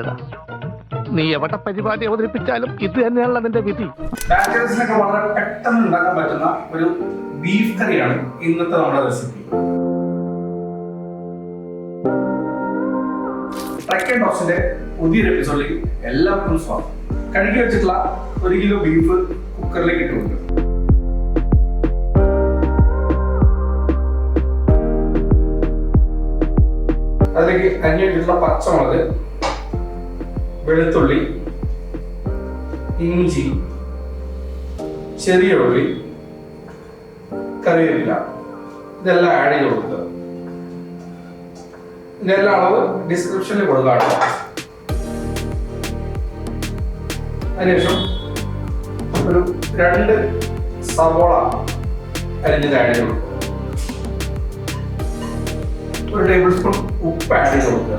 അരുതാ. നീ എവിടെ പരിപാടി അവതരിപ്പിച്ചാലും ഇത് തന്നെയാണല്ലോ നിന്റെ വിധി. ബാച്ചലേഴ്സിനൊക്കെ വളരെ പെട്ടെന്ന് ഉണ്ടാക്കാൻ പറ്റുന്ന ഒരു ബീഫ് കറിയാണ് ഇന്നത്തെ നമ്മുടെ റെസിപ്പി. ട്രക്ക് ആൻഡ് ടോക്സിന്റെ പുതിയൊരു എപ്പിസോഡിലേക്ക് എല്ലാവർക്കും സ്വാഗതം. കഴുകി വെച്ചിട്ടുള്ള 1 കിലോ ബീഫ് കുക്കറിലേക്ക് ഇട്ടുകൊണ്ട് അതിലേക്ക് അരിഞ്ഞു വെച്ചിട്ടുള്ള പച്ചമുളക്, വെളുത്തുള്ളി, ഇഞ്ചി, ചെറിയ ഉള്ളി, കറിവേപ്പില ഇതെല്ലാം ആഡ് ചെയ്ത് കൊടുക്കുക. ഇതിന്റെ അളവ് ഡിസ്ക്രിപ്ഷനിൽ കൊടുക്കാം. അതിനുശേഷം ഒരു 2 സവോള അരിഞ്ഞത് ആഡ് ചെയ്ത് കൊടുക്കുക. 1 ടേബിൾ സ്പൂൺ ഉപ്പ് ആഡ് ചെയ്ത് കൊടുക്കുക.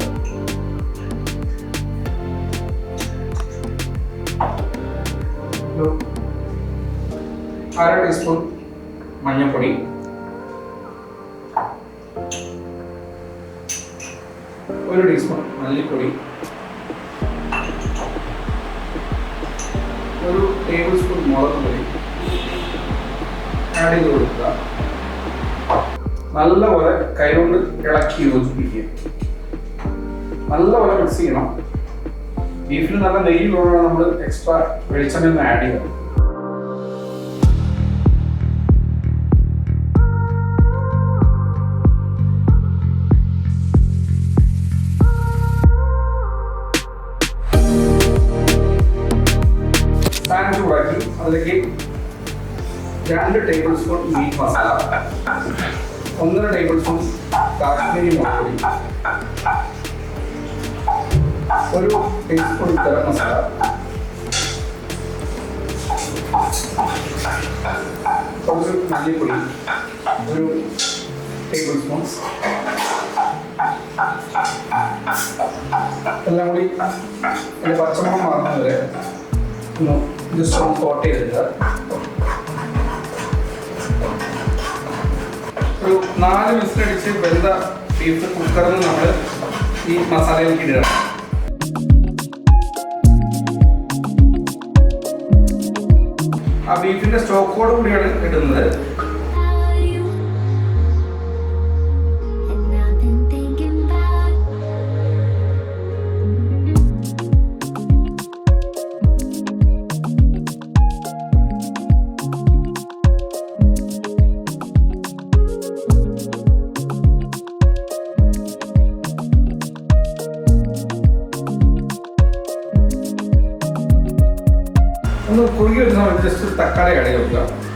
ഒരു 1/2 ടീസ്പൂൺ മഞ്ഞൾപ്പൊടി, 1 ടീസ്പൂൺ മല്ലിപ്പൊടി, 1 ടേബിൾ സ്പൂൺ മുളക് പൊടി ആഡ് ചെയ്ത് കൊടുക്കുക. നല്ലപോലെ കൈകൊണ്ട് ഇളക്കി യോജിപ്പിക്കുക. നല്ലപോലെ മിക്സ് ചെയ്യണം. ബീഫിൽ നല്ല നെയ്യിലുള്ള നമ്മൾ എക്സ്ട്രാ വെളിച്ചെണ്ണ ആഡ് ചെയ്യണം. പാൻ ചൂടാക്കി അതിലേക്ക് 2 tablespoon meat masala, 1.5 tablespoon Kashmiri മുളക് പൊടി, 1 ടീസ്പൂൺ ഗരം മസാല, കുറച്ച് മല്ലിപ്പൊടി, 1 ടേബിൾ സ്പൂൺ എല്ലാം കൂടി അതിൻ്റെ പച്ചമണം മാറുന്നവരെ ഒന്ന് ജസ്റ്റ് ഒന്ന് കോട്ട് ചെയ്തിട്ട് ഒരു 4 വിസിലടിച്ച് വെന്ത ബീഫ് കുക്കറിൽ നിന്ന് നമ്മൾ ഈ മസാലയിലേക്ക് ഇടുക. ആ ബീഫിന്റെ സ്റ്റോക്കോട് കൂടിയാണ് ഇടുന്നത്. ഒന്ന് കുറുകി വരുന്ന സമയത്ത് ജസ്റ്റ് തക്കാളി ആഡ് ചെയ്ത് കൊടുക്കുക.